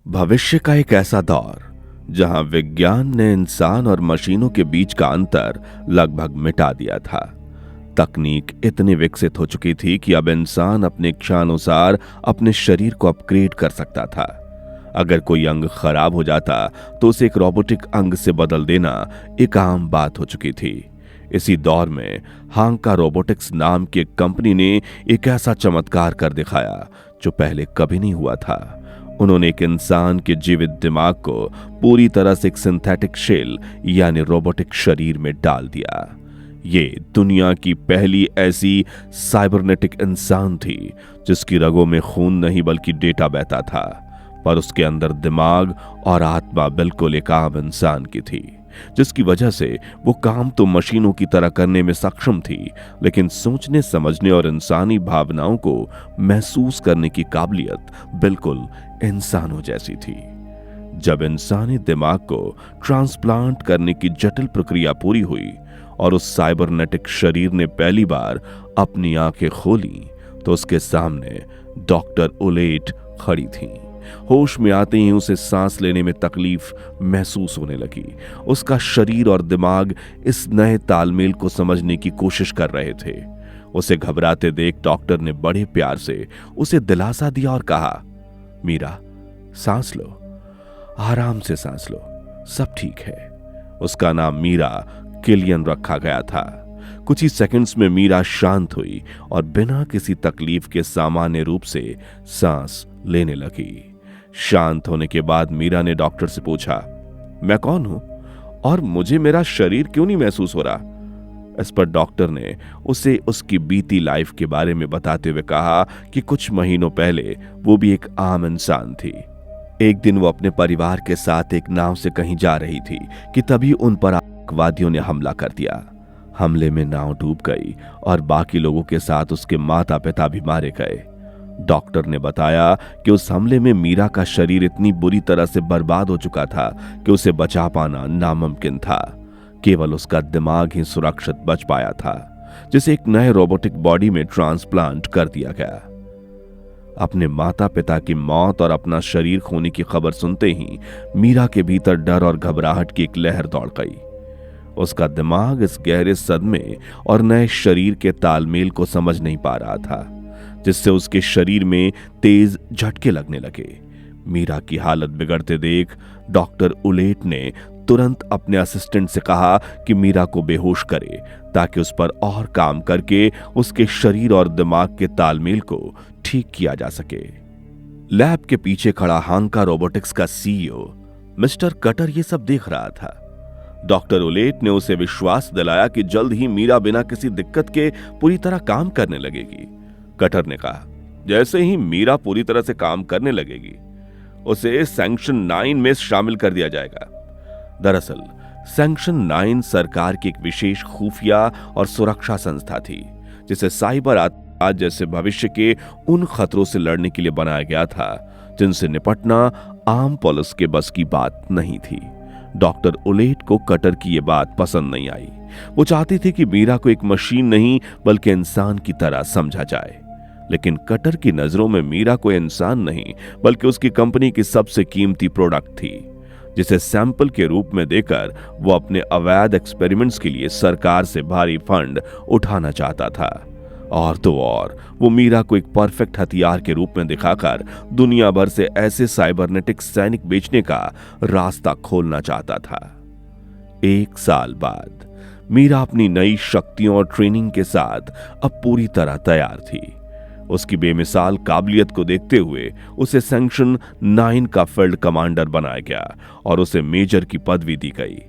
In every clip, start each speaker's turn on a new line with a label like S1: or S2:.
S1: भविष्य का एक ऐसा दौर जहां विज्ञान ने इंसान और मशीनों के बीच का अंतर लगभग मिटा दिया था। तकनीक इतनी विकसित हो चुकी थी कि अब इंसान अपनी इच्छानुसार अपने शरीर को अपग्रेड कर सकता था। अगर कोई अंग खराब हो जाता तो उसे एक रोबोटिक अंग से बदल देना एक आम बात हो चुकी थी। इसी दौर में हांका रोबोटिक्स नाम की एक कंपनी ने एक ऐसा चमत्कार कर दिखाया जो पहले कभी नहीं हुआ था। उन्होंने एक इंसान के जीवित दिमाग को पूरी तरह से एक सिंथेटिक शेल यानी रोबोटिक शरीर में डाल दिया। ये दुनिया की पहली ऐसी साइबरनेटिक इंसान थी जिसकी रगों में खून नहीं बल्कि डेटा बहता था, पर उसके अंदर दिमाग और आत्मा बिल्कुल एक आम इंसान की थी, जिसकी वजह से वो काम तो मशीनों की तरह करने में सक्षम थी, लेकिन सोचने समझने और इंसानी भावनाओं को महसूस करने की काबिलियत बिल्कुल इंसानों जैसी थी। जब इंसानी दिमाग को ट्रांसप्लांट करने की जटिल प्रक्रिया पूरी हुई और उस साइबरनेटिक शरीर ने पहली बार अपनी आंखें खोली तो उसके सामने डॉक्टर ओलेट खड़ी थी। होश में आते ही उसे सांस लेने में तकलीफ महसूस होने लगी। उसका शरीर और दिमाग इस नए तालमेल को समझने की कोशिश कर रहे थे। उसे घबराते देख डॉक्टर ने बड़े प्यार से उसे दिलासा दिया और कहा, मीरा, सांस लो, आराम से सांस लो, सब ठीक है। उसका नाम मीरा किलियन रखा गया था। कुछ ही सेकंड्स में मीरा शांत हुई और बिना किसी तकलीफ के सामान्य रूप से सांस लेने लगी। शांत होने के बाद मीरा ने डॉक्टर से पूछा, मैं कौन हूं और मुझे मेरा शरीर क्यों नहीं महसूस हो रहा? इस पर डॉक्टर ने उसे उसकी बीती लाइफ के बारे में बताते हुए कहा कि कुछ महीनों पहले वो भी एक आम इंसान थी। एक दिन वो अपने परिवार के साथ एक नाव से कहीं जा रही थी कि तभी उन पर आतंकवादियों ने हमला कर दिया। हमले में नाव डूब गई और बाकी लोगों के साथ उसके माता पिता भी मारे गए। डॉक्टर ने बताया कि उस हमले में मीरा का शरीर इतनी बुरी तरह से बर्बाद हो चुका था कि उसे बचा पाना नामुमकिन था। केवल उसका दिमाग ही सुरक्षित बच पाया था, जिसे एक नए रोबोटिक बॉडी में ट्रांसप्लांट कर दिया गया। अपने माता पिता की मौत और अपना शरीर खोने की खबर सुनते ही मीरा के भीतर डर और घबराहट की एक लहर दौड़ गई। उसका दिमाग इस गहरे सदमे और नए शरीर के तालमेल को समझ नहीं पा रहा था, जिससे उसके शरीर में तेज झटके लगने लगे। मीरा की हालत बिगड़ते देख डॉक्टर उलेट ने तुरंत अपने असिस्टेंट से कहा कि मीरा को बेहोश करे ताकि उस पर और काम करके उसके शरीर और दिमाग के तालमेल को ठीक किया जा सके। लैब के पीछे खड़ा हांका रोबोटिक्स का सीईओ मिस्टर कटर ये सब देख रहा था। डॉक्टर उलेट ने उसे विश्वास दिलाया कि जल्द ही मीरा बिना किसी दिक्कत के पूरी तरह काम करने लगेगी। कटर ने कहा, जैसे ही मीरा पूरी तरह से काम करने लगेगी उसे सैंक्शन 9 में शामिल कर दिया जाएगा। दरअसल सैंक्शन 9 सरकार की एक विशेष खुफिया और सुरक्षा संस्था थी, जिसे साइबर आतंकवाद जैसे भविष्य के उन खतरों से लड़ने के लिए बनाया गया था जिनसे निपटना आम पुलिस के बस की बात नहीं थी। डॉक्टर उलेट को कटर की यह बात पसंद नहीं आई। वो चाहती थी कि मीरा को एक मशीन नहीं बल्कि इंसान की तरह समझा जाए, लेकिन कटर की नजरों में मीरा कोई इंसान नहीं बल्कि उसकी कंपनी की सबसे कीमती प्रोडक्ट थी, जिसे सैंपल के रूप में देकर वो अपने अवैध एक्सपेरिमेंट्स के लिए सरकार से भारी फंड उठाना चाहता था। और तो और वो मीरा को एक परफेक्ट हथियार के रूप में दिखाकर दुनिया भर से ऐसे साइबरनेटिक सैनिक बेचने का रास्ता खोलना चाहता था। 1 साल बाद मीरा अपनी नई शक्तियों और ट्रेनिंग के साथ अब पूरी तरह तैयार थी। उसकी बेमिसाल काबिलियत को देखते हुए उसे सैंक्शन 9 का फील्ड कमांडर बनाया गया और उसे मेजर की पदवी दी गई।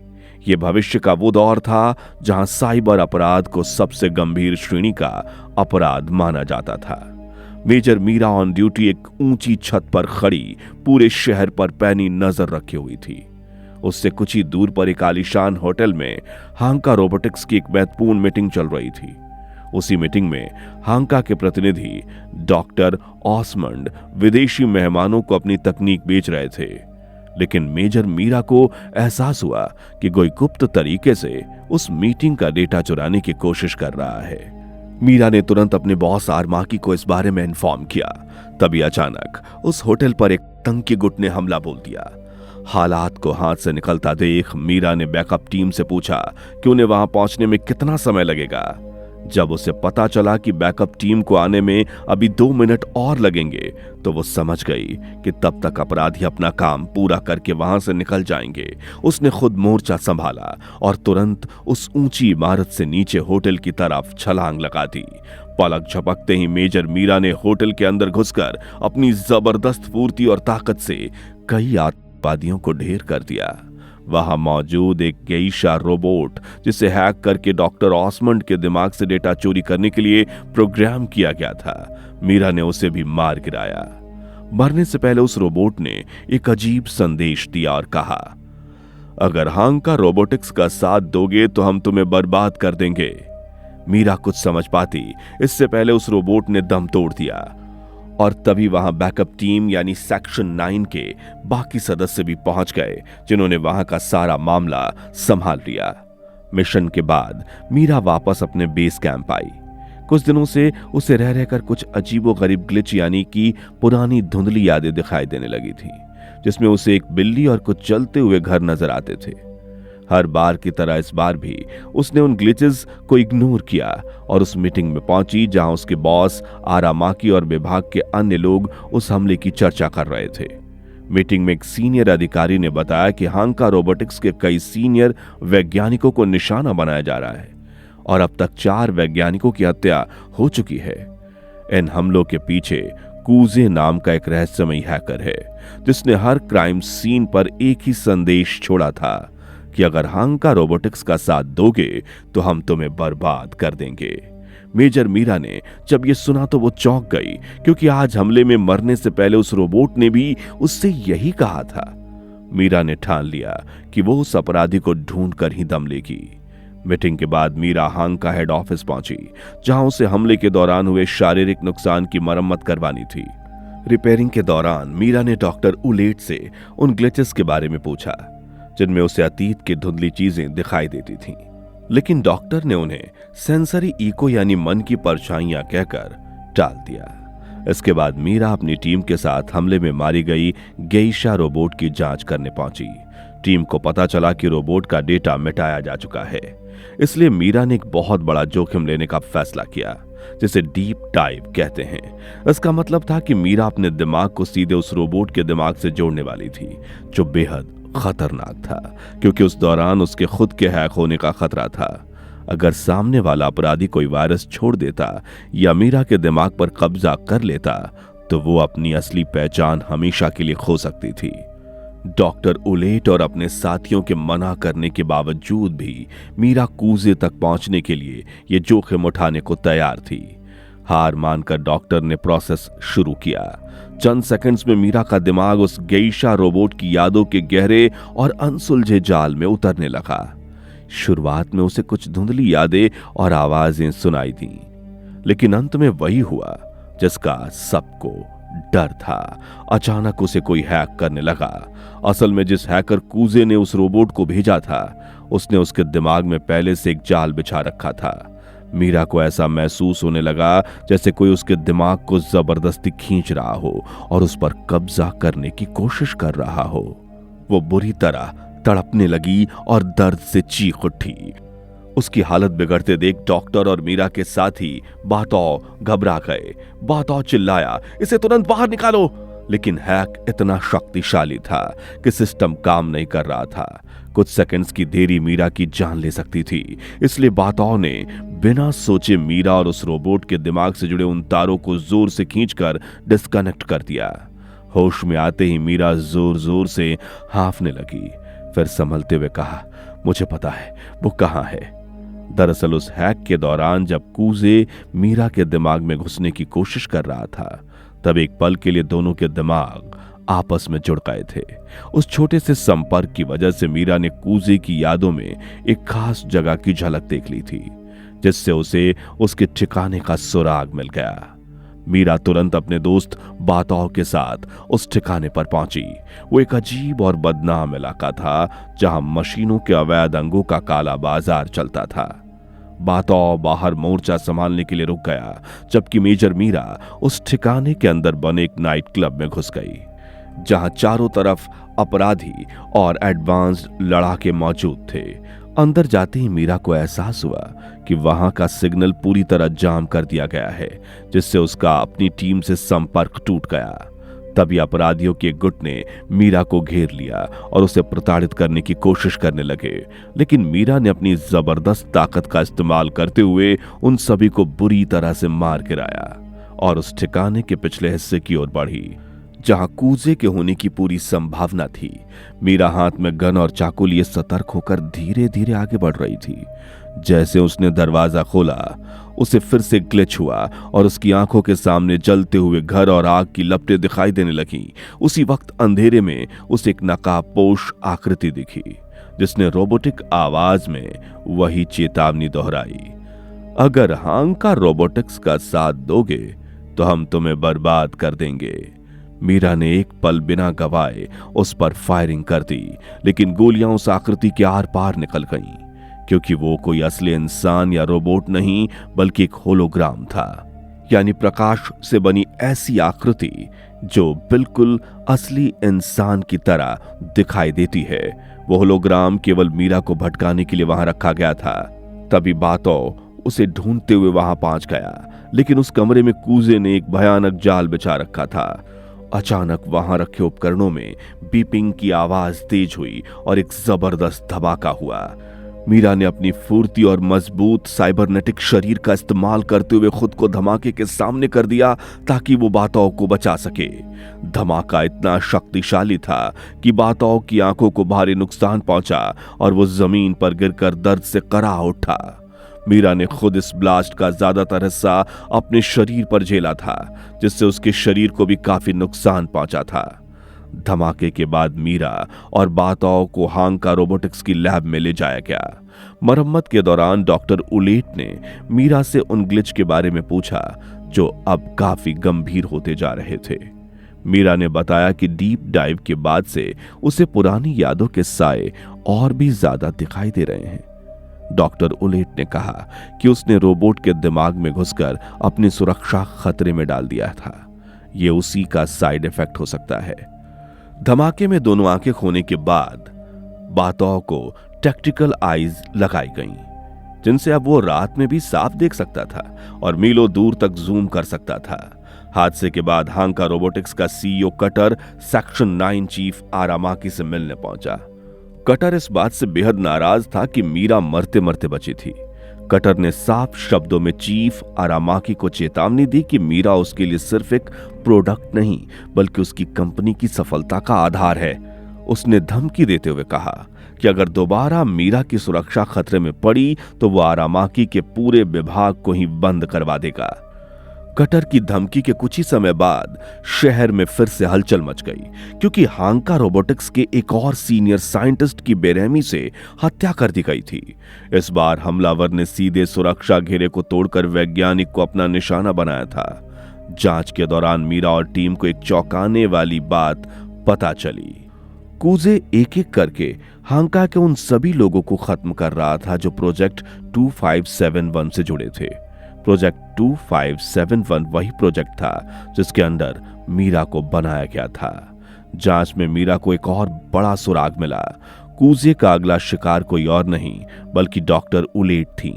S1: यह भविष्य का वो दौर था जहां साइबर अपराध को सबसे गंभीर श्रेणी का अपराध माना जाता था। मेजर मीरा ऑन ड्यूटी एक ऊंची छत पर खड़ी पूरे शहर पर पैनी नजर रखी हुई थी। उससे कुछ ही दूर पर एक आलीशान होटल में हांका रोबोटिक्स की एक महत्वपूर्ण मीटिंग चल रही थी। उसी मीटिंग में हांका के प्रतिनिधि डॉक्टर ऑसमंड विदेशी मेहमानों को अपनी तकनीक बेच रहे थे, लेकिन मेजर मीरा को एहसास हुआ कि कोई गुप्त तरीके से उस मीटिंग का डेटा चुराने की कोशिश कर रहा है। मीरा ने तुरंत अपने बॉस आरमाकी को इस बारे में इन्फॉर्म किया। तभी अचानक उस होटल पर एक आतंकी गुट ने हमला बोल दिया। हालात को हाथ से निकलता देख मीरा ने बैकअप टीम से पूछा कि उन्हें वहां पहुंचने में कितना समय लगेगा। जब उसे पता चला कि बैकअप टीम को आने में अभी 2 मिनट और लगेंगे तो वो समझ गई कि तब तक अपराधी अपना काम पूरा करके वहां से निकल जाएंगे। उसने खुद मोर्चा संभाला और तुरंत उस ऊंची इमारत से नीचे होटल की तरफ छलांग लगा दी। पलक झपकते ही मेजर मीरा ने होटल के अंदर घुसकर अपनी जबरदस्त फुर्ती और ताकत से कई आतंकवादियों को ढेर कर दिया। वहां मौजूद एक गेइशा रोबोट जिसे हैक करके डॉक्टर ऑसमंड के दिमाग से डेटा चोरी करने के लिए प्रोग्राम किया गया था, मीरा ने उसे भी मार गिराया। मरने से पहले उस रोबोट ने एक अजीब संदेश दिया और कहा, अगर हांका रोबोटिक्स का साथ दोगे तो हम तुम्हें बर्बाद कर देंगे। मीरा कुछ समझ पाती इससे पहले उस रोबोट ने दम तोड़ दिया और तभी वहां बैकअप टीम यानी सेक्शन 9 के बाकी सदस्य भी पहुंच गए, जिन्होंने वहां का सारा मामला संभाल लिया। मिशन के बाद मीरा वापस अपने बेस कैंप आई। कुछ दिनों से उसे रह रहकर कुछ अजीबोगरीब ग्लिच यानी कि पुरानी धुंधली यादें दिखाई देने लगी थी, जिसमें उसे एक बिल्ली और कुछ चलते हुए घर नजर आते थे। हर बार की तरह इस बार भी उसने उन ग्लिचेस को इग्नोर किया और उस मीटिंग में पहुंची जहां उसके बॉस आरामाकी और विभाग के अन्य लोग उस हमले की चर्चा कर रहे थे। मीटिंग में एक सीनियर अधिकारी ने बताया कि हांका रोबोटिक्स के कई सीनियर वैज्ञानिकों को निशाना बनाया जा रहा है और अब तक 4 वैज्ञानिकों की हत्या हो चुकी है। इन हमलों के पीछे कूजे नाम का एक रहस्यमयी हैकर है, जिसने हर क्राइम सीन पर एक ही संदेश छोड़ा था कि अगर हांका रोबोटिक्स का साथ दोगे तो हम तुम्हें बर्बाद कर देंगे। मेजर मीरा ने जब यह सुना तो वो चौंक गई, क्योंकि आज हमले में मरने से पहले उस रोबोट ने भी उससे यही कहा था। मीरा ने ठान लिया कि वो उस अपराधी को ढूंढ कर ही दम लेगी। मीटिंग के बाद मीरा हांका हेड ऑफिस पहुंची, जहां उसे हमले के दौरान हुए शारीरिक नुकसान की मरम्मत करवानी थी। रिपेयरिंग के दौरान मीरा ने डॉक्टर उलेट से उन ग्लिचेस के बारे में पूछा, जिनमें उसे अतीत की धुंधली चीजें दिखाई देती थीं, लेकिन डॉक्टर ने उन्हें सेंसरी इको यानी मन की परछाइयां कहकर टाल दिया। इसके बाद मीरा अपनी टीम के साथ हमले में मारी गई गेइशा रोबोट की जांच करने पहुंची। टीम को पता चला कि रोबोट का डेटा मिटाया जा चुका है, इसलिए मीरा ने एक बहुत बड़ा जोखिम लेने का फैसला किया, जिसे डीप डाइव कहते हैं। इसका मतलब था कि मीरा अपने दिमाग को सीधे उस रोबोट के दिमाग से जोड़ने वाली थी, जो बेहद खतरनाक था, क्योंकि उस दौरान उसके खुद के हैक होने का खतरा था। अगर सामने वाला अपराधी कोई वायरस छोड़ देता या मीरा के दिमाग पर कब्जा कर लेता तो वो अपनी असली पहचान हमेशा के लिए खो सकती थी। डॉक्टर उलेट और अपने साथियों के मना करने के बावजूद भी मीरा कूजे तक पहुंचने के लिए ये जोखिम उठाने को तैयार थी। हार मानकर डॉक्टर ने प्रोसेस शुरू किया। चंद सेकंड्स में मीरा का दिमाग उस गेइशा रोबोट की यादों के गहरे और अनसुलझे जाल में उतरने लगा। शुरुआत में उसे कुछ धुंधली यादें और आवाजें सुनाई दी, लेकिन अंत में वही हुआ जिसका सबको डर था। अचानक उसे कोई हैक करने लगा। असल में जिस हैकर कूजे ने उस रोबोट को भेजा था, उसने उसके दिमाग में पहले से एक जाल बिछा रखा था। मीरा को ऐसा महसूस होने लगा जैसे कोई उसके दिमाग को जबरदस्ती खींच रहा हो और उस पर कब्जा करने की कोशिश कर रहा हो। वो बुरी तरह तड़पने लगी और दर्द से चीख उठी। उसकी हालत बिगड़ते देख डॉक्टर और मीरा के साथी बातौ घबरा गए। बातौ चिल्लाया, इसे तुरंत बाहर निकालो। लेकिन हैक इतना शक्तिशाली था कि सिस्टम काम नहीं कर रहा था। कुछ सेकंड्स की देरी मीरा की जान ले सकती थी, इसलिए बातौ ने बिना सोचे मीरा और उस रोबोट के दिमाग से जुड़े उन तारों को जोर से खींचकर डिस्कनेक्ट कर दिया। होश में आते ही मीरा जोर जोर से हांफने लगी, फिर संभलते हुए कहा, मुझे पता है वो कहां है। दरअसल उस हैक के दौरान जब कूजे मीरा के दिमाग में घुसने की कोशिश कर रहा था, तब एक पल के लिए दोनों के दिमाग आपस में जुड़ गए थे। उस छोटे से संपर्क की वजह से मीरा ने कूजे की यादों में एक खास जगह की झलक देख ली थी, जिससे उसे उसके ठिकाने का सुराग मिल गया। मीरा तुरंत अपने दोस्त बातौ के साथ उस ठिकाने पर पहुंची। वो एक अजीब और बदनाम इलाका था, जहां मशीनों के अवैध अंगों का काला बाजार चलता था। बातौ बाहर मोर्चा संभालने के लिए रुक गया, जबकि मेजर मीरा उस ठिकाने के अंदर बने एक नाइट क्लब में घुस गई। जहां चारों तरफ अपराधी और एडवांस्ड लड़ाके मौजूद थे। अंदर जाते ही मीरा को एहसास हुआ कि वहां का सिग्नल पूरी तरह जाम कर दिया गया है, जिससे उसका अपनी टीम से संपर्क टूट गया। तभी अपराधियों के एक गुट ने मीरा को घेर लिया और उसे प्रताड़ित करने की कोशिश करने लगे, लेकिन मीरा ने अपनी जबरदस्त ताकत का इस्तेमाल करते हुए उन सभी को बुरी तरह से मार गिराया और उस ठिकाने के पिछले हिस्से की ओर बढ़ी जहां कूजे के होने की पूरी संभावना थी। मीरा हाथ में गन और चाकू लिए सतर्क होकर धीरे धीरे आगे बढ़ रही थी। जैसे उसने दरवाजा खोला, उसे फिर से ग्लिच हुआ और उसकी आंखों के सामने जलते हुए घर और आग की लपटें दिखाई देने लगीं। उसी वक्त अंधेरे में उसे एक नकाबपोश आकृति दिखी, जिसने रोबोटिक आवाज में वही चेतावनी दोहराई, अगर हांका रोबोटिक्स का साथ दोगे तो हम तुम्हें बर्बाद कर देंगे। मीरा ने एक पल बिना गवाए उस पर फायरिंग कर दी, लेकिन गोलियां उस आकृति के आर पार निकल गईं, क्योंकि वो कोई असली इंसान या रोबोट नहीं बल्कि एक होलोग्राम था, यानी प्रकाश से बनी ऐसी आकृति जो बिल्कुल असली इंसान की तरह दिखाई देती है। वो होलोग्राम केवल मीरा को भटकाने के लिए वहां रखा गया था। तभी बातो उसे ढूंढते हुए वहां पहुंच गया, लेकिन उस कमरे में कूजे ने एक भयानक जाल बिछा रखा था। अचानक वहां रखे उपकरणों में बीपिंग की आवाज तेज हुई और एक जबरदस्त धमाका हुआ। मीरा ने अपनी फुर्ती और मजबूत साइबरनेटिक शरीर का इस्तेमाल करते हुए खुद को धमाके के सामने कर दिया ताकि वो बाताओ को बचा सके। धमाका इतना शक्तिशाली था कि बाताओ की आंखों को भारी नुकसान पहुंचा और वो जमीन पर गिरकर दर्द से कराह उठा। मीरा ने खुद इस ब्लास्ट का ज्यादातर हिस्सा अपने शरीर पर झेला था, जिससे उसके शरीर को भी काफी नुकसान पहुंचा था। धमाके के बाद मीरा और बाताओ को हांका रोबोटिक्स की लैब में ले जाया गया। मरम्मत के दौरान डॉक्टर उलेट ने मीरा से उन ग्लिच के बारे में पूछा जो अब काफी गंभीर होते जा रहे थे। मीरा ने बताया कि डीप डाइव के बाद से उसे पुरानी यादों के साए और भी ज्यादा दिखाई दे रहे हैं। डॉक्टर उलेट ने कहा कि उसने रोबोट के दिमाग में घुसकर अपनी सुरक्षा खतरे में डाल दिया था। यह उसी का साइड इफेक्ट हो सकता है। धमाके में दोनों आंखें खोने के बाद बाताओ को टैक्टिकल आईज लगाई गईं, जिनसे अब वो रात में भी साफ देख सकता था और मीलों दूर तक जूम कर सकता था। हादसे के बाद हांका रोबोटिक्स का सीईओ कटर सेक्शन 9 चीफ आरामाकी से मिलने पहुंचा। कटर इस बात से बेहद नाराज था कि मीरा मरते मरते बची थी। कटर ने साफ शब्दों में चीफ आरामाकी को चेतावनी दी कि मीरा उसके लिए सिर्फ एक प्रोडक्ट नहीं बल्कि उसकी कंपनी की सफलता का आधार है। उसने धमकी देते हुए कहा कि अगर दोबारा मीरा की सुरक्षा खतरे में पड़ी तो वो आरामाकी के पूरे विभाग को ही बंद करवा देगा। कटर की धमकी के कुछ ही समय बाद शहर में फिर से हलचल मच गई, क्योंकि हांका रोबोटिक्स के एक और सीनियर साइंटिस्ट की बेरहमी से हत्या कर दी गई थी। इस बार हमलावर ने सीधे सुरक्षा घेरे को तोड़कर वैज्ञानिक को अपना निशाना बनाया था। जांच के दौरान मीरा और टीम को एक चौंकाने वाली बात पता चली। कूजे एक एक करके हांका के उन सभी लोगों को खत्म कर रहा था जो प्रोजेक्ट 2571 से जुड़े थे। प्रोजेक्ट 2571 वही प्रोजेक्ट था जिसके अंदर मीरा को बनाया गया था। जांच में मीरा को एक और बड़ा सुराग मिला। कूजे का अगला शिकार कोई और नहीं बल्कि डॉक्टर उलेट थी।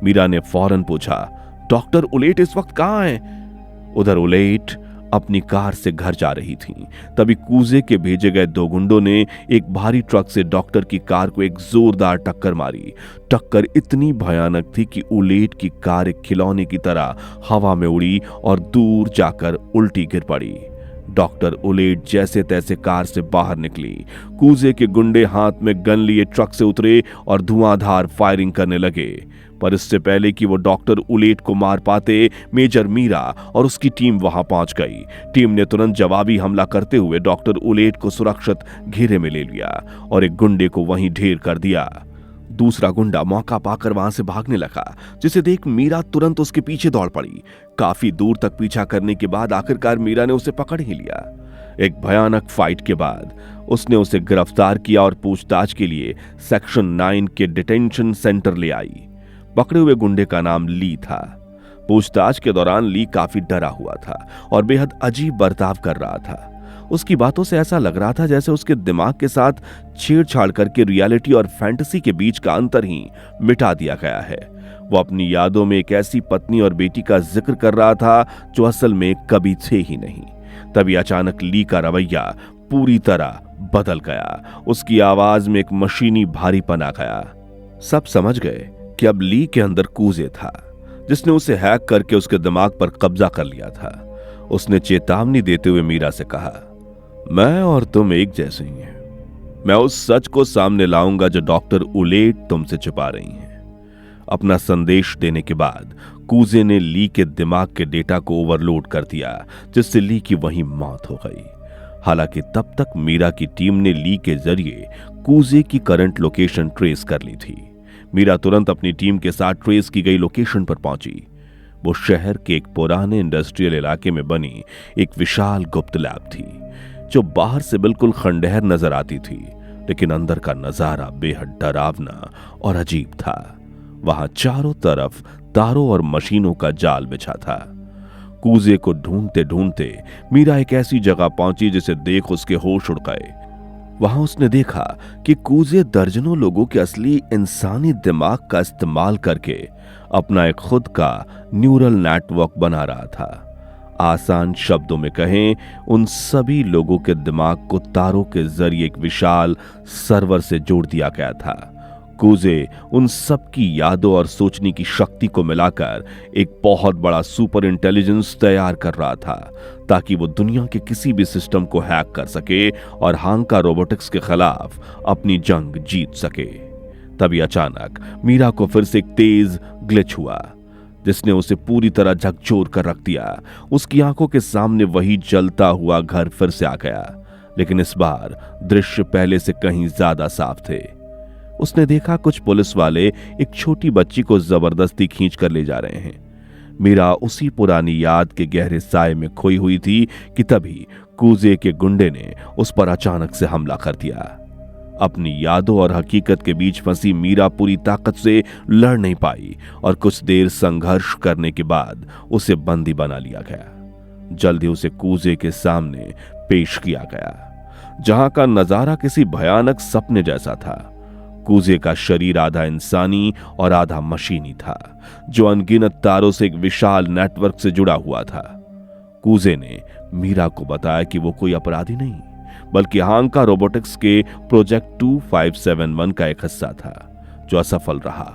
S1: मीरा ने फौरन पूछा, डॉक्टर उलेट इस वक्त कहां हैं? उधर उलेट अपनी कार से घर जा रही थी। तभी कूजे के भेजे गए दो गुंडों ने एक भारी ट्रक से डॉक्टर की कार को एक जोरदार टक्कर मारी। टक्कर इतनी भयानक थी कि उलेट की कार एक खिलौने की तरह हवा में उड़ी और दूर जाकर उल्टी गिर पड़ी। डॉक्टर उलेट जैसे तैसे कार से बाहर निकली। कूजे के गुंडे हाथ में गन लिए ट्रक से उतरे और धुआंधार फायरिंग करने लगे, पर इससे पहले कि वो डॉक्टर उलेट को मार पाते, मेजर मीरा और उसकी टीम वहां पहुंच गई। टीम ने तुरंत जवाबी हमला करते हुए डॉक्टर उलेट को सुरक्षित घेरे में ले लिया और एक गुंडे को वहीं ढेर कर दिया। दूसरा गुंडा मौका पाकर वहां से भागने लगा, जिसे देख मीरा तुरंत उसके पीछे दौड़ पड़ी। काफी दूर तक पीछा करने के बाद आखिरकार मीरा ने उसे पकड़ ही लिया। एक भयानक फाइट के बाद उसने उसे गिरफ्तार किया और पूछताछ के लिए सेक्शन 9 के डिटेंशन सेंटर ले आई। पकड़े हुए गुंडे का नाम ली था। पूछताछ के दौरान ली काफी डरा हुआ था और बेहद अजीब बर्ताव कर रहा था। उसकी बातों से ऐसा लग रहा था जैसे उसके दिमाग के साथ छेड़छाड़ करके रियलिटी और फैंटेसी के बीच का अंतर ही मिटा दिया गया है। वो अपनी यादों में एक ऐसी पत्नी और बेटी का जिक्र कर रहा था जो असल में कभी थे ही नहीं। तभी अचानक ली का रवैया पूरी तरह बदल गया। उसकी आवाज में एक मशीनी भारीपन आ गया। सब समझ गए कि अब ली के अंदर कूजे था, जिसने उसे हैक करके उसके दिमाग पर कब्जा कर लिया था। उसने चेतावनी देते हुए मीरा से कहा, मैं और तुम एक जैसे ही हैं। मैं उस सच को सामने लाऊंगा जो डॉक्टर उलेट तुमसे छुपा रही हैं। अपना संदेश देने के बाद कूजे ने ली के दिमाग के डेटा को ओवरलोड कर दिया, जिससे ली की वहीं मौत हो गई। हालांकि तब तक मीरा की टीम ने ली के जरिए कूजे की करंट लोकेशन ट्रेस कर ली थी। मीरा तुरंत अपनी टीम के साथ ट्रेस की गई लोकेशन पर पहुंची। वो शहर के एक पुराने इंडस्ट्रियल इलाके में बनी एक विशाल गुप्त लैब थी, जो बाहर से बिल्कुल खंडहर नजर आती थी, लेकिन अंदर का नजारा बेहद डरावना और अजीब था। वहां चारों तरफ तारों और मशीनों का जाल बिछा था। कूजे को ढूंढते ढूंढते मीरा एक ऐसी जगह पहुंची जिसे देख उसके होश उड़ गए। वहां उसने देखा कि कूजे दर्जनों लोगों के असली इंसानी दिमाग का इस्तेमाल करके अपना एक खुद का न्यूरल नेटवर्क बना रहा था। आसान शब्दों में कहें, उन सभी लोगों के दिमाग को तारों के जरिए एक विशाल सर्वर से जोड़ दिया गया था। कूजे उन सब की यादों और सोचने की शक्ति को मिलाकर एक बहुत बड़ा सुपर इंटेलिजेंस तैयार कर रहा था, ताकि वो दुनिया के किसी भी सिस्टम को हैक कर सके और हांका रोबोटिक्स के खिलाफ अपनी जंग जीत सके। तभी अचानक मीरा को फिर से एक तेज ग्लिच हुआ, जिसने उसे पूरी तरह झकझोर कर रख दिया। उसकी आंखों के सामने वही जलता हुआ घर फिर से आ गया, लेकिन इस बार दृश्य पहले से कहीं ज्यादा साफ थे। उसने देखा कुछ पुलिस वाले एक छोटी बच्ची को जबरदस्ती खींच कर ले जा रहे हैं। मीरा उसी पुरानी याद के गहरे साए में खोई हुई थी कि तभी कूजे के गुंडे ने उस पर अचानक से हमला कर दिया। अपनी यादों और हकीकत के बीच फंसी मीरा पूरी ताकत से लड़ नहीं पाई और कुछ देर संघर्ष करने के बाद उसे बंदी बना लिया गया। जल्दी उसे कूजे के सामने पेश किया गया, जहां का नजारा किसी भयानक सपने जैसा था। कूजे का शरीर आधा इंसानी और आधा मशीनी था, जो अनगिनत तारों से एक विशाल नेटवर्क से जुड़ा हुआ था। कूजे ने मीरा को बताया कि वो कोई अपराधी नहीं, बल्कि हांका रोबोटिक्स के प्रोजेक्ट 2571 का एक हिस्सा था, जो असफल रहा।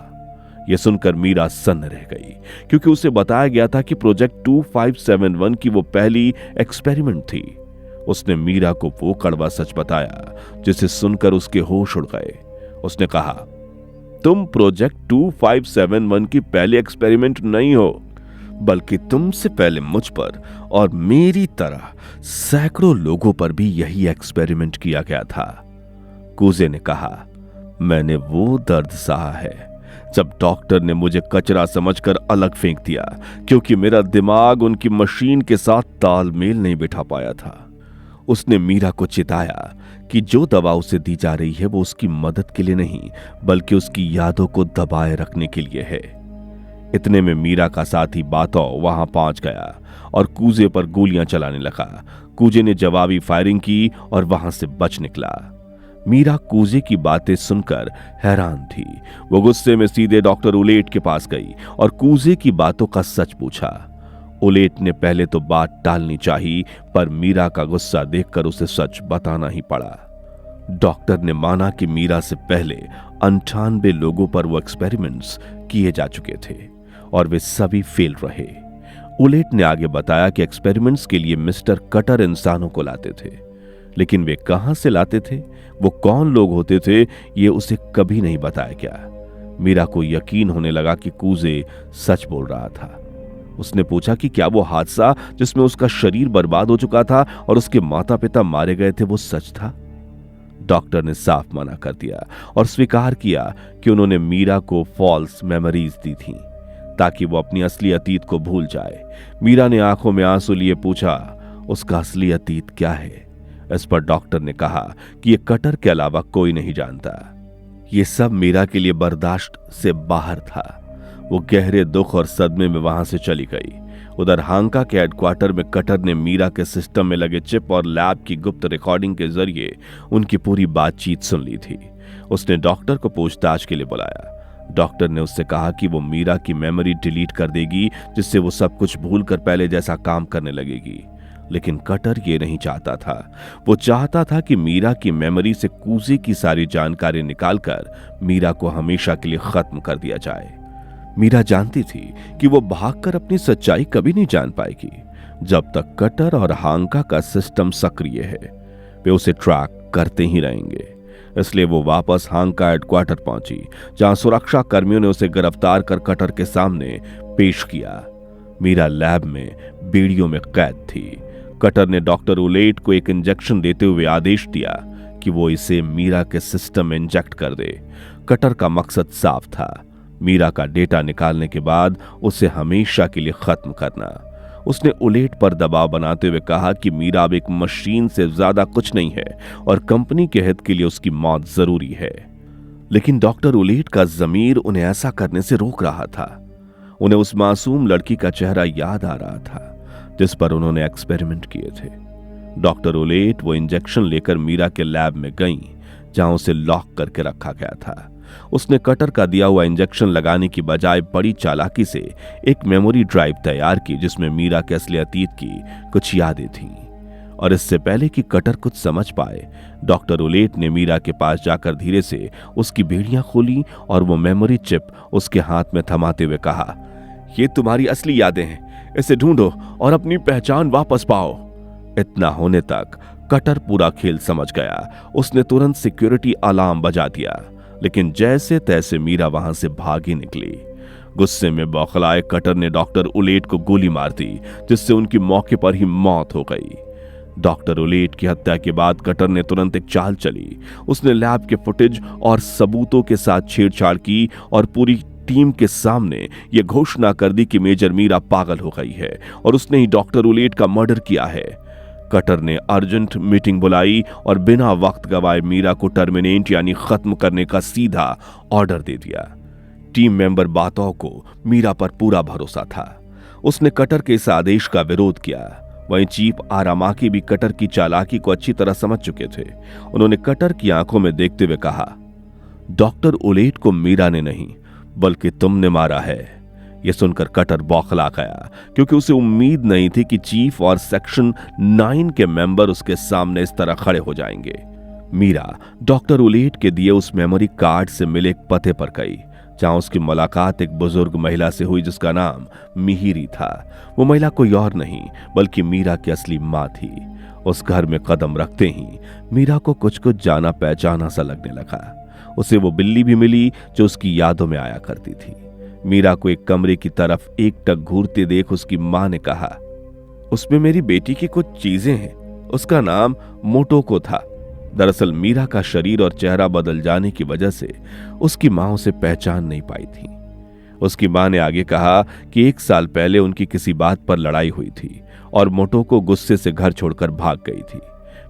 S1: यह सुनकर मीरा सन्न रह गई, क्योंकि उसे बताया गया था कि प्रोजेक्ट 2571 की वो पहली एक्सपेरिमेंट थी। उसने मीरा को वो कड़वा सच बताया, जिसे सुनकर उसके होश उड़ गए। उसने कहा, तुम प्रोजेक्ट 2571 की पहली एक्सपेरिमेंट नहीं हो, बल्कि तुमसे पहले मुझ पर और मेरी तरह सैकड़ों लोगों पर भी यही एक्सपेरिमेंट किया गया था। कूजे ने कहा, मैंने वो दर्द सहा है जब डॉक्टर ने मुझे कचरा समझकर अलग फेंक दिया, क्योंकि मेरा दिमाग उनकी मशीन के साथ तालमेल नहीं बिठा पाया था। उसने मीरा को चिताया कि जो दवा उसे दी जा रही है वो उसकी मदद के लिए नहीं, बल्कि उसकी यादों को दबाए रखने के लिए है। इतने में मीरा का साथी बातौ वहां पहुंच गया और कूजे पर गोलियां चलाने लगा। कूजे ने जवाबी फायरिंग की और वहां से बच निकला। मीरा कूजे की बातें सुनकर हैरान थी। वो गुस्से में सीधे डॉक्टर उलेट के पास गई और कूजे की बातों का सच पूछा। उलेट ने पहले तो बात टालनी चाहिए, पर मीरा का गुस्सा देखकर उसे सच बताना ही पड़ा। डॉक्टर ने माना कि मीरा से पहले 98 लोगों पर वो एक्सपेरिमेंट्स किए जा चुके थे और वे सभी फेल रहे। उलेट ने आगे बताया कि एक्सपेरिमेंट्स के लिए मिस्टर कटर इंसानों को लाते थे, लेकिन वे कहां से लाते थे, वो कौन लोग होते थे, ये उसे कभी नहीं बताया गया। मीरा को यकीन होने लगा कि कूजे सच बोल रहा था। उसने पूछा कि क्या वो हादसा जिसमें उसका शरीर बर्बाद हो चुका था और उसके माता पिता मारे गए थे, वो सच था? डॉक्टर ने साफ मना कर दिया और स्वीकार किया कि उन्होंने मीरा को फॉल्स मेमोरीज दी थी, ताकि वो अपनी असली अतीत को भूल जाए। मीरा ने आंखों में आंसू लिए पूछा, उसका असली अतीत क्या है? इस पर डॉक्टर ने कहा कि ये कटर के अलावा कोई नहीं जानता। ये सब मीरा के लिए बर्दाश्त से बाहर था। वो गहरे दुख और सदमे में वहां से चली गई उधर हांका के हेडक्वार्टर में कटर ने मीरा के सिस्टम में लगे चिप और लैब की गुप्त रिकॉर्डिंग के जरिए उनकी पूरी बातचीत सुन ली थी। उसने डॉक्टर को पूछताछ के लिए बुलाया। डॉक्टर ने उससे कहा कि वो मीरा की मेमोरी डिलीट कर देगी, जिससे वो सब कुछ भूलकर पहले जैसा काम करने लगेगी। लेकिन कटर ये नहीं चाहता था। वो चाहता था कि मीरा की मेमोरी से कूजे की सारी जानकारी निकालकर मीरा को हमेशा के लिए खत्म कर दिया जाए। मीरा जानती थी कि वो भागकर अपनी सच्चाई कभी नहीं जान पाएगी। जब तक कटर और हांका का सिस्टम सक्रिय है, वे उसे ट्रैक करते ही रहेंगे। इसलिए वो वापस हांका हेडक्वार्टर पहुंची, जहां सुरक्षा कर्मियों ने उसे गिरफ्तार कर कटर के सामने पेश किया। मीरा लैब में बेड़ियों में कैद थी। कटर ने डॉक्टर उलेट को एक इंजेक्शन देते हुए आदेश दिया कि वो इसे मीरा के सिस्टम में इंजेक्ट कर दे। कटर का मकसद साफ था, मीरा का डेटा निकालने के बाद उसे हमेशा के लिए खत्म करना। उसने उलेट पर दबाव बनाते हुए कहा कि मीरा अब एक मशीन से ज्यादा कुछ नहीं है और कंपनी के हित के लिए उसकी मौत जरूरी है। लेकिन डॉक्टर उलेट का जमीर उन्हें ऐसा करने से रोक रहा था। उन्हें उस मासूम लड़की का चेहरा याद आ रहा था जिस पर उन्होंने एक्सपेरिमेंट किए थे। डॉक्टर उलेट वो इंजेक्शन लेकर मीरा के लैब में गईं, जहां उसे लॉक करके रखा गया था। उसने कटर का दिया हुआ इंजेक्शन लगाने की बजाय बड़ी चालाकी से एक मेमोरी ड्राइव तैयार की, जिसमें मीरा के असली अतीत की कुछ यादें थीं। और इससे पहले कि कटर कुछ समझ पाए, डॉक्टर उलेट ने मीरा के पास जाकर धीरे से उसकी बेड़ियां खोली और वो मेमोरी चिप उसके हाथ में थमाते हुए कहा, ये तुम्हारी असली यादें हैं, इसे ढूंढो और अपनी पहचान वापस पाओ। इतना होने तक कटर पूरा खेल समझ गया। उसने तुरंत सिक्योरिटी अलार्म बजा दिया, लेकिन जैसे तैसे मीरा वहां से भागी निकली। गुस्से में बौखलाए कटर ने डॉक्टर उलेट को गोली मार दी, जिससे उनकी मौके पर ही मौत हो गई। डॉक्टर उलेट की हत्या के बाद कटर ने तुरंत एक चाल चली। उसने लैब के फुटेज और सबूतों के साथ छेड़छाड़ की और पूरी टीम के सामने यह घोषणा कर दी कि मेजर मीरा पागल हो गई है और उसने ही डॉक्टर उलेट का मर्डर किया है। कटर ने अर्जेंट मीटिंग बुलाई और बिना वक्त गवाए मीरा को टर्मिनेट यानी खत्म करने का सीधा ऑर्डर दे दिया। टीम मेंबर बातों को मीरा पर पूरा भरोसा था। उसने कटर के इस आदेश का विरोध किया। वहीं चीफ आरामाकी भी कटर की चालाकी को अच्छी तरह समझ चुके थे। उन्होंने कटर की आंखों में देखते हुए कहा, डॉक्टर उलेट को मीरा ने नहीं बल्कि तुमने मारा है। यह सुनकर कटर बौखला गया, क्योंकि उसे उम्मीद नहीं थी कि चीफ और सेक्शन 9 के मेंबर उसके सामने इस तरह खड़े हो जाएंगे। मीरा डॉक्टर उलेट के दिए उस मेमोरी कार्ड से मिले एक पते पर गई, जहां उसकी मुलाकात एक बुजुर्ग महिला से हुई जिसका नाम मिहिरी था। वो महिला कोई और नहीं बल्कि मीरा की असली मां थी। उस घर में कदम रखते ही मीरा को कुछ कुछ जाना पहचाना सा लगने लगा। उसे वो बिल्ली भी मिली जो उसकी यादों में आया करती थी। मीरा को एक कमरे की तरफ एकटक घूरते देख उसकी मां ने कहा, उसमें मेरी बेटी की कुछ चीजें हैं। उसका नाम मोटोको था। दरअसल मीरा का शरीर और चेहरा बदल जाने की वजह से उसकी मां उसे पहचान नहीं पाई थी। उसकी मां ने आगे कहा कि 1 साल पहले उनकी किसी बात पर लड़ाई हुई थी और मोटोको गुस्से से घर छोड़कर भाग गई थी।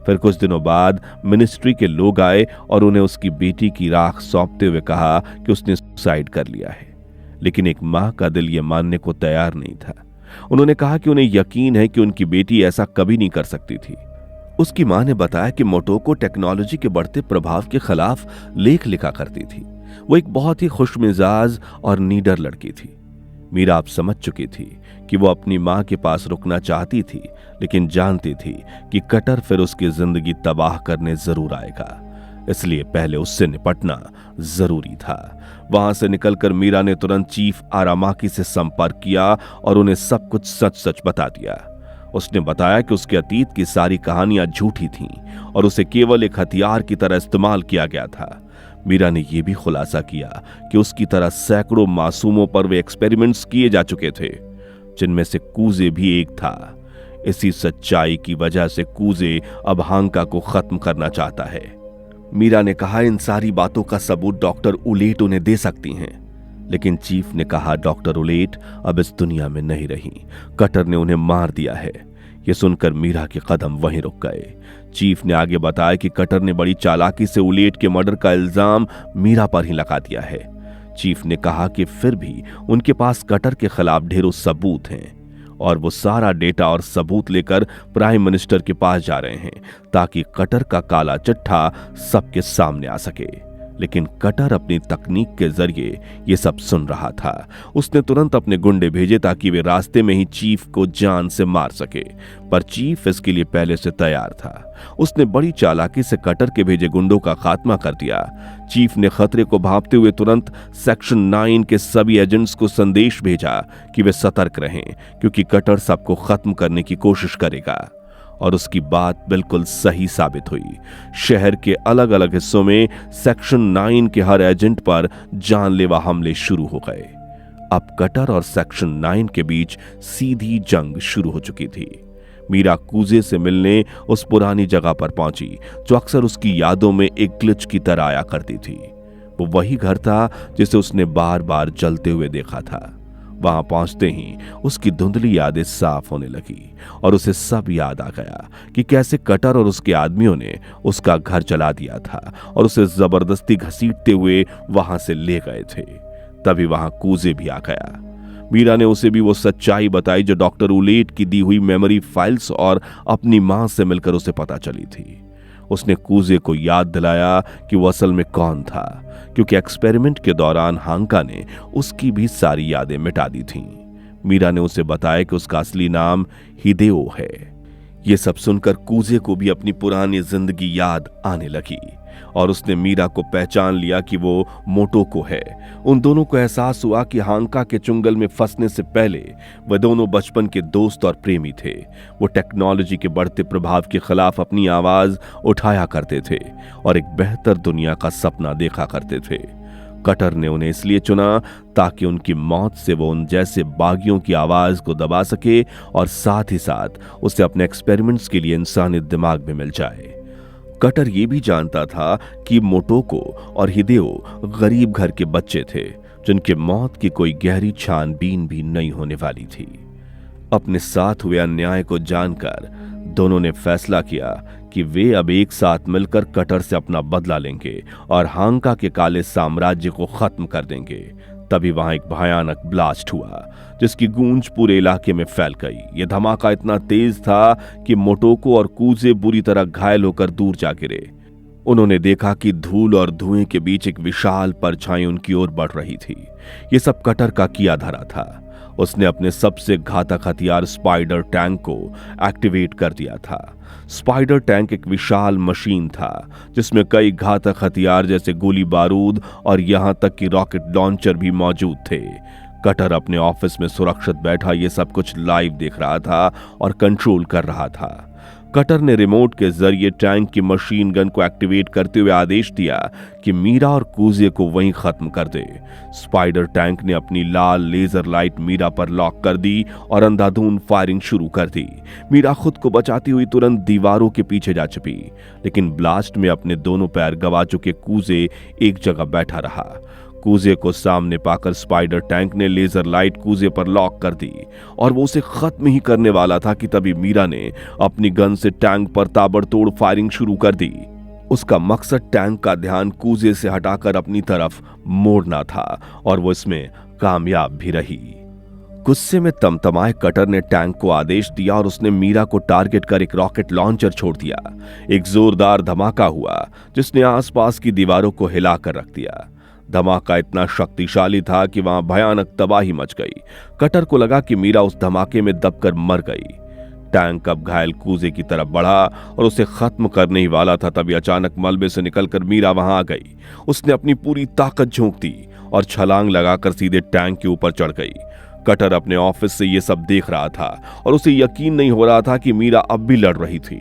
S1: फिर कुछ दिनों बाद मिनिस्ट्री के लोग आए और उन्हें उसकी बेटी की राख सौंपते हुए कहा कि उसने सुसाइड कर लिया है। लेकिन एक मां का दिल यह मानने को तैयार नहीं था। उन्होंने कहा कि उन्हें यकीन है कि उनकी बेटी ऐसा कभी नहीं कर सकती थी। उसकी मां ने बताया कि मोटोको टेक्नोलॉजी के बढ़ते प्रभाव के खिलाफ लेख लिखा करती थी। वो एक बहुत ही खुशमिजाज और नीडर लड़की थी। मीरा अब समझ चुकी थी कि वो अपनी मां के पास रुकना चाहती थी, लेकिन जानती थी कि कटर फिर उसकी जिंदगी तबाह करने जरूर आएगा, इसलिए पहले उससे निपटना जरूरी था। वहां से निकलकर मीरा ने तुरंत चीफ आरामाकी से संपर्क किया और उन्हें सब कुछ सच सच बता दिया। उसने बताया कि उसके अतीत की सारी कहानियां झूठी थीं और उसे केवल एक हथियार की तरह इस्तेमाल किया गया था। मीरा ने यह भी खुलासा किया कि उसकी तरह सैकड़ों मासूमों पर वे एक्सपेरिमेंट्स किए जा चुके थे, जिनमें से कूजे भी एक था। इसी सच्चाई की वजह से कूजे अब हांका को खत्म करना चाहता है। मीरा ने कहा, इन सारी बातों का सबूत डॉक्टर उलेट उन्हें दे सकती हैं। लेकिन चीफ ने कहा, डॉक्टर उलेट अब इस दुनिया में नहीं रही। कटर ने उन्हें मार दिया है। यह सुनकर मीरा के कदम वहीं रुक गए। चीफ ने आगे बताया कि कटर ने बड़ी चालाकी से उलेट के मर्डर का इल्जाम मीरा पर ही लगा दिया है। चीफ ने कहा कि फिर भी उनके पास कटर के खिलाफ ढेरों सबूत हैं और वो सारा डेटा और सबूत लेकर प्राइम मिनिस्टर के पास जा रहे हैं ताकि कटर का काला चिट्ठा सबके सामने आ सके। लेकिन कटर अपनी तकनीक के जरिए ये सब सुन रहा था। उसने तुरंत अपने गुंडे भेजे ताकि वे रास्ते में ही चीफ को जान से मार सके, पर चीफ इसके लिए पहले से तैयार था। उसने बड़ी चालाकी से कटर के भेजे गुंडों का खात्मा कर दिया। चीफ ने खतरे को भांपते हुए तुरंत सेक्शन 9 के सभी एजेंट्स को संदेश भेजा कि वे सतर्क रहें, क्योंकि कटर सबको खत्म करने की कोशिश करेगा। और उसकी बात बिल्कुल सही साबित हुई। शहर के अलग अलग हिस्सों में सेक्शन 9 के हर एजेंट पर जानलेवा हमले शुरू हो गए। अब कटर और सेक्शन 9 के बीच सीधी जंग शुरू हो चुकी थी। मीरा कूजे से मिलने उस पुरानी जगह पर पहुंची जो अक्सर उसकी यादों में एक ग्लिच की तरह आया करती थी। वो वही घर था जिसे उसने बार बार जलते हुए देखा था। वहां पहुंचते ही उसकी धुंधली यादें साफ होने लगी और उसे सब याद आ गया कि कैसे कटर और उसके आदमियों ने उसका घर जला दिया था और उसे जबरदस्ती घसीटते हुए वहां से ले गए थे। तभी वहां कूजे भी आ गया। मीरा ने उसे भी वो सच्चाई बताई जो डॉक्टर उलेट की दी हुई मेमोरी फाइल्स और अपनी मां से मिलकर उसे पता चली थी। उसने कूजे को याद दिलाया कि वो असल में कौन था, क्योंकि एक्सपेरिमेंट के दौरान हांका ने उसकी भी सारी यादें मिटा दी थीं। मीरा ने उसे बताया कि उसका असली नाम हिदेओ है। ये सब सुनकर कूजे को भी अपनी पुरानी जिंदगी याद आने लगी और उसने मीरा को पहचान लिया कि वो मोटोको है। उन दोनों को एहसास हुआ कि हांका के चुंगल में फंसने से पहले वे दोनों बचपन के दोस्त और प्रेमी थे। वो टेक्नोलॉजी के बढ़ते प्रभाव के खिलाफ अपनी आवाज उठाया करते थे और एक बेहतर दुनिया का सपना देखा करते थे। कटर ने उन्हें इसलिए चुना ताकि उनकी मौत से वो उन जैसे बागियों की आवाज को दबा सके और साथ ही साथ उसे अपने एक्सपेरिमेंट्स के लिए इंसानी दिमाग भी मिल जाए। कटर ये भी जानता था कि मोटोको और हिदेओ गरीब घर के बच्चे थे जिनके मौत की कोई गहरी छानबीन भी नहीं होने वाली थी। अपने साथ हुए अन्याय को जानकर दोनों ने फैसला किया कि वे अब एक साथ मिलकर कटर से अपना बदला लेंगे और हांका के काले साम्राज्य को खत्म कर देंगे। तभी वहां एक भयानक ब्लास्ट हुआ जिसकी गूंज पूरे इलाके में फैल गई। यह धमाका इतना तेज था कि मोटोको और कूजे बुरी तरह घायल होकर दूर जा गिरे। उन्होंने देखा कि धूल और धुएं के बीच एक विशाल परछाई उनकी ओर बढ़ रही थी। यह सब कटर का किया धरा था। उसने अपने सबसे घातक हथियार स्पाइडर टैंक को एक्टिवेट कर दिया था। स्पाइडर टैंक एक विशाल मशीन था जिसमें कई घातक हथियार जैसे गोली बारूद और यहां तक कि रॉकेट लॉन्चर भी मौजूद थे। कटर अपने ऑफिस में सुरक्षित बैठा ये सब कुछ लाइव देख रहा था और कंट्रोल कर रहा था। कटर ने रिमोट के जरिए टैंक की मशीन गन को एक्टिवेट करते हुए आदेश दिया कि मीरा और कूजे को वहीं खत्म कर दे। स्पाइडर टैंक ने अपनी लाल लेजर लाइट मीरा पर लॉक कर दी और अंधाधुंध फायरिंग शुरू कर दी। मीरा खुद को बचाती हुई तुरंत दीवारों के पीछे जा छिपी, लेकिन ब्लास्ट में अपने दोनों पैर गवा चुके कूजे एक जगह बैठा रहा। कूजे को सामने पाकर स्पाइडर टैंक ने लेजर लाइट कूजे पर लॉक कर दी और वो उसे खत्म ही करने वाला था कि तभी मीरा ने अपनी गन से टैंक पर ताबड़तोड़ फायरिंग शुरू कर दी। उसका मकसद टैंक का ध्यान कूजे से हटाकर अपनी तरफ मोड़ना था और वो इसमें कामयाब भी रही। गुस्से में तमतमाए कटर ने टैंक को आदेश दिया और उसने मीरा को टारगेट कर एक रॉकेट लॉन्चर छोड़ दिया। एक जोरदार धमाका हुआ जिसने आसपास की दीवारों को हिलाकर रख दिया। धमाका इतना शक्तिशाली था कि वहां भयानक तबाही मच गई। कटर को लगा कि मीरा उस धमाके में दबकर मर गई। टैंक अब घायल कूजे की तरफ बढ़ा और उसे खत्म करने ही वाला था, तभी अचानक मलबे से निकलकर मीरा वहां आ गई। उसने अपनी पूरी ताकत झोंक दी और छलांग लगाकर सीधे टैंक के ऊपर चढ़ गई। कटर अपने ऑफिस से यह सब देख रहा था और उसे यकीन नहीं हो रहा था कि मीरा अब भी लड़ रही थी।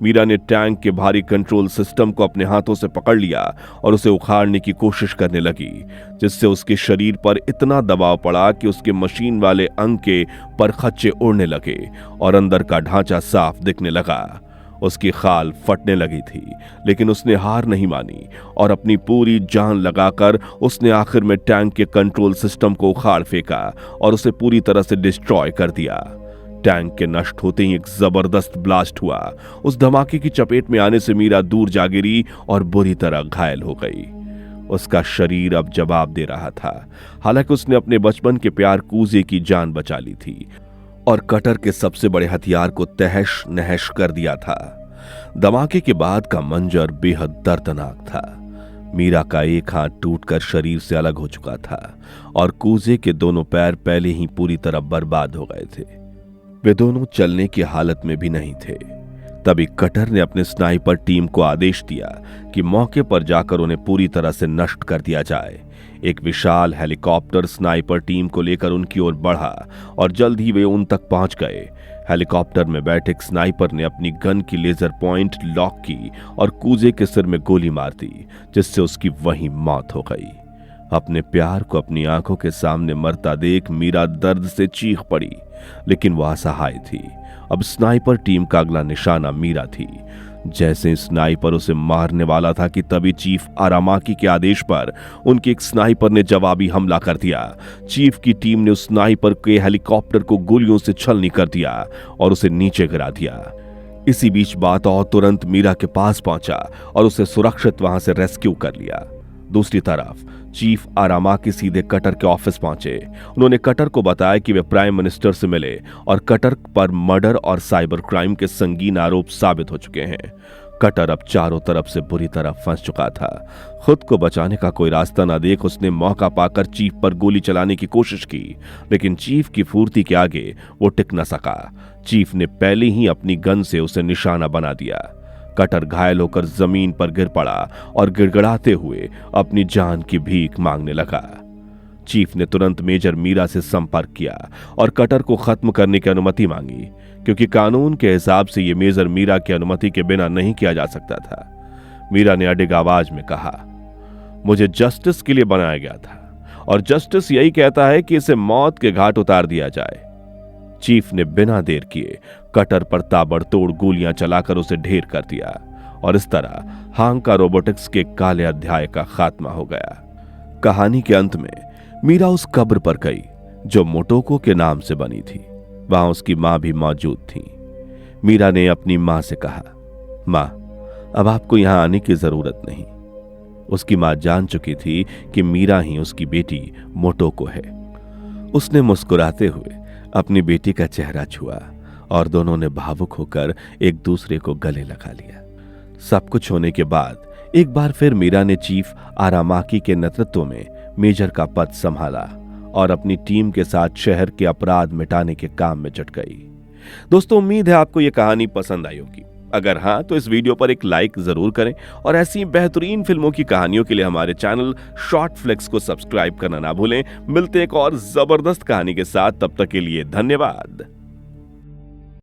S1: मीरा ने टैंक के भारी कंट्रोल सिस्टम को अपने हाथों से पकड़ लिया और उसे उखाड़ने की कोशिश करने लगी, जिससे उसके शरीर पर इतना दबाव पड़ा कि उसके मशीन वाले अंग के परखच्चे उड़ने लगे और अंदर का ढांचा साफ दिखने लगा। उसकी खाल फटने लगी थी, लेकिन उसने हार नहीं मानी और अपनी पूरी जान लगाकर उसने आखिर में टैंक के कंट्रोल सिस्टम को उखाड़ फेंका और उसे पूरी तरह से डिस्ट्रॉय कर दिया। टैंक के नष्ट होते ही एक जबरदस्त ब्लास्ट हुआ। उस धमाके की चपेट में आने से मीरा दूर जा गिरी और बुरी तरह घायल हो गई। उसका शरीर अब जवाब दे रहा था। हालांकि उसने अपने बचपन के प्यार कूजे की जान बचा ली थी और कटर के सबसे बड़े हथियार को तहश नहश कर दिया था। धमाके के बाद का मंजर बेहद दर्दनाक था। मीरा का एक हाथ टूटकर शरीर से अलग हो चुका था और कूजे के दोनों पैर पहले ही पूरी तरह बर्बाद हो गए थे। वे दोनों चलने की हालत में भी नहीं थे। तभी कटर ने अपने स्नाइपर टीम को आदेश दिया कि मौके पर जाकर उन्हें पूरी तरह से नष्ट कर दिया जाए। एक विशाल हेलीकॉप्टर स्नाइपर टीम को लेकर उनकी ओर बढ़ा और जल्द ही वे उन तक पहुंच गए। हेलीकॉप्टर में बैठे एक स्नाइपर ने अपनी गन की लेजर पॉइंट लॉक की और कूजे के सिर में गोली मार दी, जिससे उसकी वहीं मौत हो गई। अपने प्यार को अपनी आंखों के सामने मरता देख मीरा दर्द से चीख पड़ी, लेकिन वह असहाय थी। अब स्नाइपर टीम का अगला निशाना मीरा थी। जैसे स्नाइपर उसे मारने वाला था कि तभी चीफ आरामाकी के आदेश पर उनके एक स्नाइपर ने जवाबी हमला कर दिया। चीफ की टीम ने उस स्नाइपर के हेलीकॉप्टर को गोलियों से छलनी कर दिया और उसे नीचे गिरा दिया। इसी बीच बात और तुरंत मीरा के पास पहुंचा और उसे सुरक्षित वहां से रेस्क्यू कर लिया। दूसरी तरफ चीफ आरामाकी सीधे कटर के ऑफिस पहुंचे। उन्होंने कटर को बताया कि वे प्राइम मिनिस्टर से मिले और कटर पर मर्डर और साइबर क्राइम के संगीन आरोप साबित हो चुके हैं। कटर अब चारों तरफ से बुरी तरह फंस चुका था। खुद को बचाने का कोई रास्ता न देख उसने मौका पाकर चीफ पर गोली चलाने की कोशिश की, लेकिन चीफ की फुर्ती के आगे वो टिक न सका। चीफ ने पहले ही अपनी गन से उसे निशाना बना दिया। कटर घायल होकर जमीन पर गिर पड़ा और गिड़गिड़ाते हुए अपनी जान की भीख मांगने लगा। चीफ ने तुरंत मेजर मीरा से संपर्क किया और कटर को खत्म करने की अनुमति मांगी, क्योंकि कानून के हिसाब से यह मेजर मीरा की अनुमति के बिना नहीं किया जा सकता था। मीरा ने अडिग आवाज में कहा, मुझे जस्टिस के लिए बनाया गया था और जस्टिस यही कहता है कि इसे मौत के घाट उतार दिया जाए। चीफ ने बिना देर किए कटर पर ताबड़तोड़ गोलियां चलाकर उसे ढेर कर दिया और इस तरह हांका रोबोटिक्स के काले अध्याय का खात्मा हो गया। कहानी के अंत में मीरा उस कब्र पर गई जो मोटोको के नाम से बनी थी। वहां उसकी मां भी मौजूद थी। मीरा ने अपनी मां से कहा, मां, अब आपको यहां आने की जरूरत नहीं। उसकी मां जान चुकी थी कि मीरा ही उसकी बेटी मोटोको है। उसने मुस्कुराते हुए अपनी बेटी का चेहरा छुआ और दोनों ने भावुक होकर एक दूसरे को गले लगा लिया। सब कुछ होने के बाद एक बार फिर मीरा ने चीफ आरामाकी के नेतृत्व में मेजर का पद संभाला और अपनी टीम के साथ शहर के अपराध मिटाने के काम में जुट गई। दोस्तों, उम्मीद है आपको यह कहानी पसंद आई होगी। अगर हां तो इस वीडियो पर एक लाइक जरूर करें और ऐसी बेहतरीन फिल्मों की कहानियों के लिए हमारे चैनल शॉर्ट फ्लिक्स को सब्सक्राइब करना ना भूलें। मिलते एक और जबरदस्त कहानी के साथ, तब तक के लिए धन्यवाद।